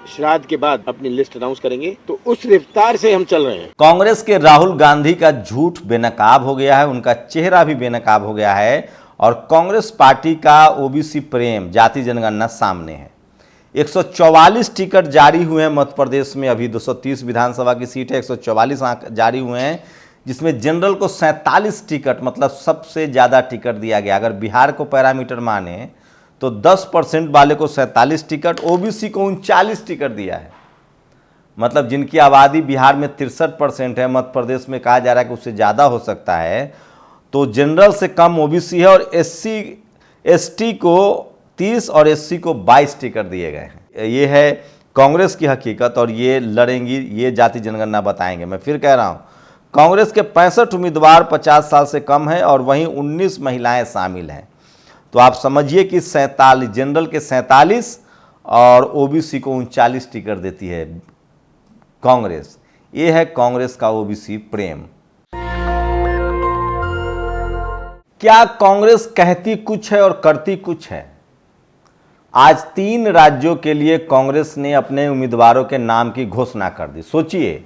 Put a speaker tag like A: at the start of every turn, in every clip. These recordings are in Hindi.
A: श्राद्ध के बाद अपनी लिस्ट अनाउंस करेंगे, तो उस रफ्तार से हम चल रहे हैं।
B: कांग्रेस के राहुल गांधी का झूठ बेनकाब हो गया है, उनका चेहरा भी बेनकाब हो गया है और कांग्रेस पार्टी का ओबीसी प्रेम, जाति जनगणना सामने है। 144 टिकट जारी हुए हैं मध्य प्रदेश में, अभी 230 विधानसभा की सीट है, 144 अंक जारी हुए हैं, जिसमें जनरल को 47 टिकट, मतलब सबसे ज़्यादा टिकट दिया गया। अगर बिहार को पैरामीटर माने तो 10% वाले को 47 टिकट, ओबीसी को 39 टिकट दिया है। मतलब जिनकी आबादी बिहार में 63% है, मध्य प्रदेश में कहा जा रहा है कि उससे ज़्यादा हो सकता है, तो जनरल से कम ओबीसी है और एससी को 30 और एससी को 22 टिकट दिए गए हैं। ये है कांग्रेस की हकीकत और ये लड़ेंगी, ये जाति जनगणना बताएंगे। मैं फिर कह रहा हूँ, कांग्रेस के 65 उम्मीदवार 50 साल से कम हैं और वहीं 19 महिलाएं शामिल हैं। तो आप समझिए कि 47 जनरल के 47 और ओबीसी को 39 टिकट देती है कांग्रेस। ये है कांग्रेस का ओबीसी प्रेम। क्या कांग्रेस कहती कुछ है और करती कुछ है? आज 3 राज्यों के लिए कांग्रेस ने अपने उम्मीदवारों के नाम की घोषणा कर दी। सोचिए,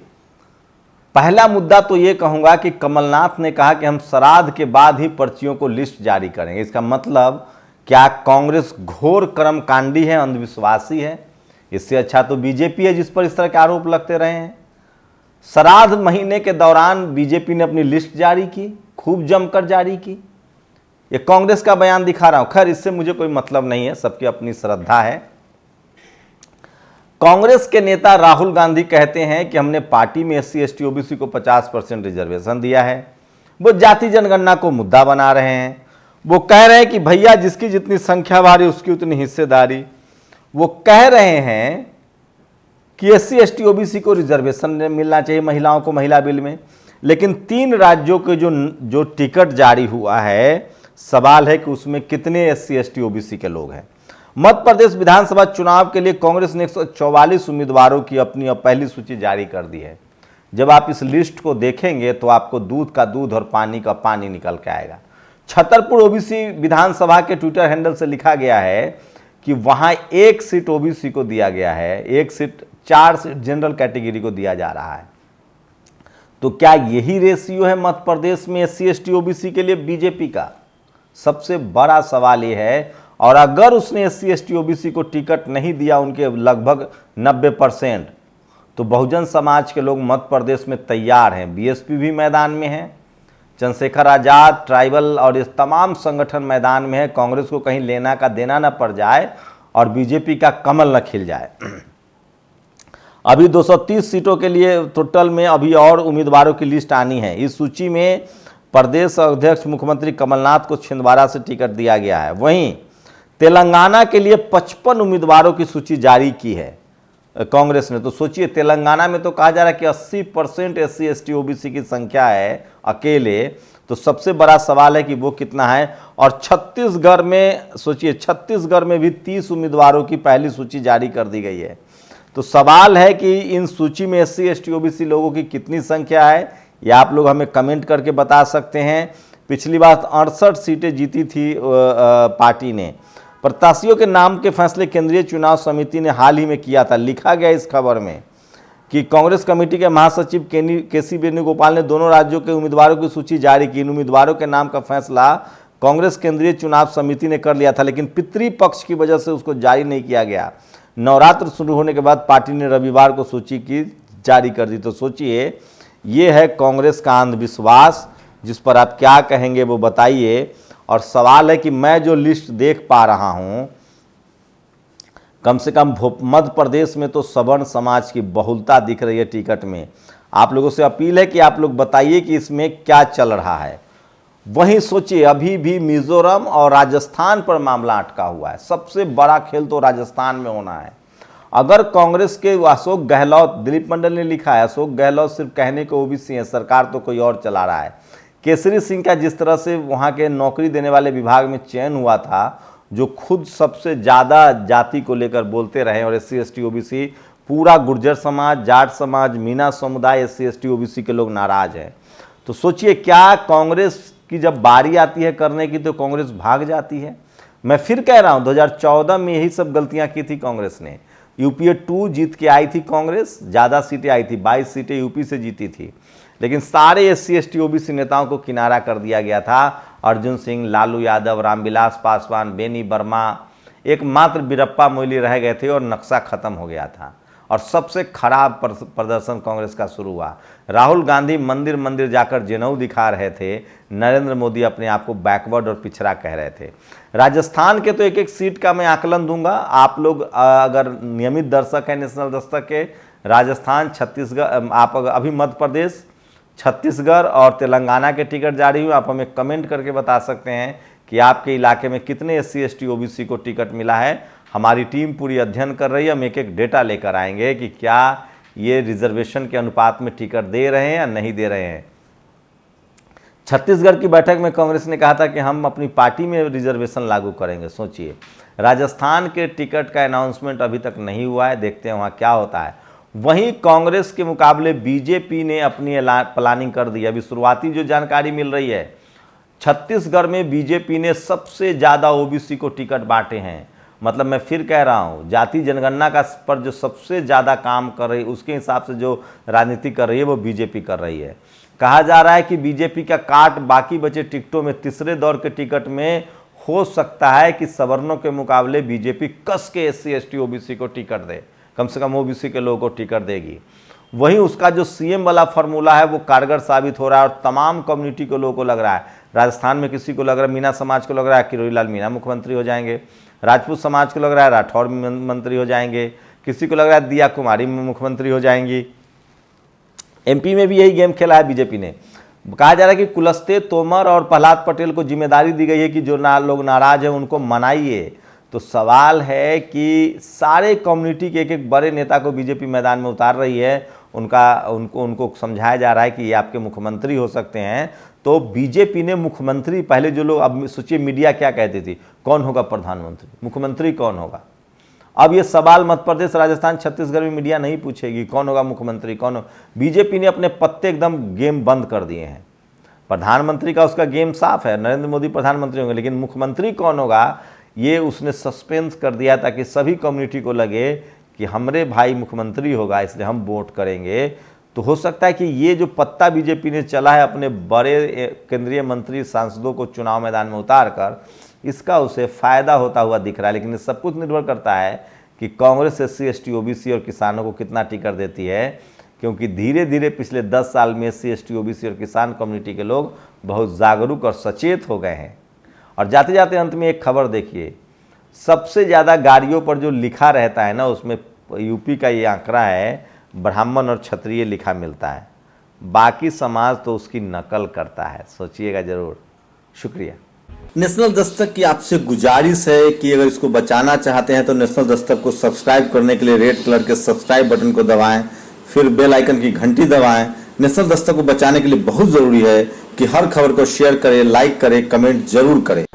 B: पहला मुद्दा तो ये कहूंगा कि कमलनाथ ने कहा कि हम श्राद्ध के बाद ही पर्चियों को लिस्ट जारी करेंगे। इसका मतलब क्या कांग्रेस घोर कर्मकांडी है, अंधविश्वासी है? इससे अच्छा तो बीजेपी है जिस पर इस तरह के आरोप लगते रहे हैं। श्राद्ध महीने के दौरान बीजेपी ने अपनी लिस्ट जारी की, खूब जमकर जारी की। ये कांग्रेस का बयान दिखा रहा हूं, खैर इससे मुझे कोई मतलब नहीं है, सबकी अपनी श्रद्धा है। कांग्रेस के नेता राहुल गांधी कहते हैं कि हमने पार्टी में एससी एसटी ओबीसी को 50% रिजर्वेशन दिया है। वो जाति जनगणना को मुद्दा बना रहे हैं। वो कह रहे हैं कि भैया जिसकी जितनी संख्या भारी उसकी उतनी हिस्सेदारी। वो कह रहे हैं कि एससी एसटी ओबीसी को रिजर्वेशन मिलना चाहिए महिलाओं को महिला बिल में। लेकिन 3 राज्यों के जो टिकट जारी हुआ है, सवाल है कि उसमें कितने एससी एसटी ओबीसी के लोग हैं। मध्य प्रदेश विधानसभा चुनाव के लिए कांग्रेस ने 144 उम्मीदवारों की अपनी पहली सूची जारी कर दी है। जब आप इस लिस्ट को देखेंगे तो आपको दूध का दूध और पानी का पानी निकल के आएगा। छतरपुर ओबीसी विधानसभा के ट्विटर हैंडल से लिखा गया है कि वहां 1 सीट ओबीसी को दिया गया है, 1 सीट, 4 सीट जनरल कैटेगरी को दिया जा रहा है। तो क्या यही रेशियो है मध्य प्रदेश में एससी एसटी ओबीसी के लिए बीजेपी का? सबसे बड़ा सवाल यह है। और अगर उसने एससी एसटी ओबीसी को टिकट नहीं दिया, उनके लगभग 90%, तो बहुजन समाज के लोग मध्य प्रदेश में तैयार हैं। बीएसपी भी मैदान में है, चंद्रशेखर आजाद, ट्राइबल और इस तमाम संगठन मैदान में है। कांग्रेस को कहीं लेना का देना न पड़ जाए और बीजेपी का कमल न खिल जाए। अभी 230 सीटों के लिए टोटल में अभी और उम्मीदवारों की लिस्ट आनी है। इस सूची में प्रदेश अध्यक्ष मुख्यमंत्री कमलनाथ को छिंदवाड़ा से टिकट दिया गया है। वहीं तेलंगाना के लिए 55 उम्मीदवारों की सूची जारी की है कांग्रेस ने। तो सोचिए, तेलंगाना में तो कहा जा रहा है कि 80% एससी एसटी ओबीसी की संख्या है अकेले। तो सबसे बड़ा सवाल है कि वो कितना है। और छत्तीसगढ़ में सोचिए, छत्तीसगढ़ में भी 30 उम्मीदवारों की पहली सूची जारी कर दी गई है। तो सवाल है कि इन सूची में एससी एसटी ओबीसी लोगों की कितनी संख्या है, या आप लोग हमें कमेंट करके बता सकते हैं। पिछली बार 68 सीटें जीती थी पार्टी ने। प्रत्याशियों के नाम के फैसले केंद्रीय चुनाव समिति ने हाल ही में किया था। लिखा गया इस खबर में कि कांग्रेस कमेटी के महासचिव केसी वेणुगोपाल ने दोनों राज्यों के उम्मीदवारों की सूची जारी की। इन उम्मीदवारों के नाम का फैसला कांग्रेस केंद्रीय चुनाव समिति ने कर लिया था, लेकिन पितृपक्ष की वजह से उसको जारी नहीं किया गया। नवरात्र शुरू होने के बाद पार्टी ने रविवार को सूची की जारी कर दी। तो सोचिए, ये है कांग्रेस का अंधविश्वास, जिस पर आप क्या कहेंगे वो बताइए। और सवाल है कि मैं जो लिस्ट देख पा रहा हूं, कम से कम मध्य प्रदेश में तो सवर्ण समाज की बहुलता दिख रही है टिकट में। आप लोगों से अपील है कि आप लोग बताइए कि इसमें क्या चल रहा है। वहीं सोचिए, अभी भी मिजोरम और राजस्थान पर मामला अटका हुआ है। सबसे बड़ा खेल तो राजस्थान में होना है। अगर कांग्रेस के अशोक गहलोत, दिलीप मंडल ने लिखा है, अशोक गहलोत सिर्फ कहने को ओबीसी है, सरकार तो कोई और चला रहा है। केसरी सिंह का जिस तरह से वहाँ के नौकरी देने वाले विभाग में चयन हुआ था, जो खुद सबसे ज़्यादा जाति को लेकर बोलते रहे, और एससी एसटी ओबीसी, पूरा गुर्जर समाज, जाट समाज, मीना समुदाय, एससी एसटी ओबीसी के लोग नाराज हैं। तो सोचिए, क्या कांग्रेस की जब बारी आती है करने की तो कांग्रेस भाग जाती है? मैं फिर कह रहा हूँ, 2014 में यही सब गलतियाँ की थी कांग्रेस ने। यूपीए 2 जीत के आई थी कांग्रेस, ज़्यादा सीटें आई थी, 22 सीटें यूपी से जीती थी, लेकिन सारे SC ST OBC नेताओं को किनारा कर दिया गया था। अर्जुन सिंह, लालू यादव, रामविलास पासवान, बेनी वर्मा, एकमात्र वीरप्पा मोइली रह गए थे और नक्शा खत्म हो गया था। और सबसे खराब प्रदर्शन कांग्रेस का शुरू हुआ। राहुल गांधी मंदिर मंदिर जाकर जनेऊ दिखा रहे थे, नरेंद्र मोदी अपने आप को बैकवर्ड और पिछड़ा कह रहे थे। राजस्थान के तो एक एक सीट का मैं आकलन दूंगा। आप लोग अगर नियमित दर्शक हैं नेशनल दस्तक के, राजस्थान, छत्तीसगढ़, आप अभी मध्य प्रदेश, छत्तीसगढ़ और तेलंगाना के टिकट जारी हुए, आप हमें कमेंट करके बता सकते हैं कि आपके इलाके में कितने SC ST OBC को टिकट मिला है। हमारी टीम पूरी अध्ययन कर रही है, हम एक एक डेटा लेकर आएंगे कि क्या ये रिजर्वेशन के अनुपात में टिकट दे रहे हैं या नहीं दे रहे हैं। छत्तीसगढ़ की बैठक में कांग्रेस ने कहा था कि हम अपनी पार्टी में रिजर्वेशन लागू करेंगे, सोचिए। राजस्थान के टिकट का अनाउंसमेंट अभी तक नहीं हुआ है, देखते हैं वहाँ क्या होता है। वहीं कांग्रेस के मुकाबले बीजेपी ने अपनी प्लानिंग कर दी। अभी शुरुआती जो जानकारी मिल रही है, छत्तीसगढ़ में बीजेपी ने सबसे ज़्यादा OBC को टिकट बांटे हैं। मतलब मैं फिर कह रहा हूँ, जाति जनगणना का पर जो सबसे ज़्यादा काम कर रही है, उसके हिसाब से जो राजनीति कर रही है वो बीजेपी कर रही है। कहा जा रहा है कि बीजेपी का काट बाकी बचे टिकटों में तीसरे दौर के टिकट में हो सकता है कि सवर्णों के मुकाबले बीजेपी कस के SC ST OBC को टिकट दे, कम से कम OBC के लोगों को टिकट देगी। वहीं उसका जो CM वाला फार्मूला है वो कारगर साबित हो रहा है और तमाम कम्युनिटी के लोगों को लग रहा है। राजस्थान में किसी को लग रहा है, मीना समाज को लग रहा है किरोड़ी लाल मीना मुख्यमंत्री हो जाएंगे, राजपूत समाज को लग रहा है राठौर मंत्री हो जाएंगे, किसी को लग रहा है दिया कुमारी मुख्यमंत्री हो जाएंगी। MP में भी यही गेम खेला है बीजेपी ने। कहा जा रहा है कि कुलस्ते तोमर और प्रहलाद पटेल को जिम्मेदारी दी गई है कि जो लोग नाराज हैं उनको मनाइए। तो सवाल है कि सारे कम्युनिटी के एक एक बड़े नेता को बीजेपी मैदान में उतार रही है, उनको समझाया जा रहा है कि ये आपके मुख्यमंत्री हो सकते हैं। तो बीजेपी ने मुख्यमंत्री, पहले जो लोग, अब सोचिए मीडिया क्या कहती थी, कौन होगा प्रधानमंत्री, मुख्यमंत्री कौन होगा। अब ये सवाल मध्य प्रदेश, राजस्थान, छत्तीसगढ़ में मीडिया नहीं पूछेगी कौन होगा मुख्यमंत्री, कौन हो। बीजेपी ने अपने पत्ते एकदम गेम बंद कर दिए हैं। प्रधानमंत्री का उसका गेम साफ है, नरेंद्र मोदी प्रधानमंत्री होंगे, लेकिन मुख्यमंत्री कौन होगा ये उसने सस्पेंस कर दिया ताकि सभी कम्युनिटी को लगे कि हमारे भाई मुख्यमंत्री होगा इसलिए हम वोट करेंगे। तो हो सकता है कि ये जो पत्ता बीजेपी ने चला है अपने बड़े केंद्रीय मंत्री सांसदों को चुनाव मैदान में उतार कर, इसका उसे फ़ायदा होता हुआ दिख रहा है। लेकिन सब कुछ निर्भर करता है कि कांग्रेस SC ST OBC और किसानों को कितना टिकट देती है, क्योंकि धीरे धीरे पिछले 10 साल में SC ST OBC और किसान कम्युनिटी के लोग बहुत जागरूक और सचेत हो गए हैं। और जाते जाते अंत में एक खबर देखिए, सबसे ज़्यादा गाड़ियों पर जो लिखा रहता है ना, उसमें यूपी का ये आंकड़ा है, ब्राह्मण और क्षत्रिय लिखा मिलता है, बाकी समाज तो उसकी नकल करता है। सोचिएगा जरूर। शुक्रिया।
C: नेशनल दस्तक की आपसे गुजारिश है कि अगर इसको बचाना चाहते हैं तो नेशनल दस्तक को सब्सक्राइब करने के लिए रेड कलर के सब्सक्राइब बटन को दबाएं, फिर बेल आइकन की घंटी दबाएं। नेशनल दस्तक को बचाने के लिए बहुत जरूरी है कि हर खबर को शेयर करें, लाइक करें, कमेंट जरूर करें।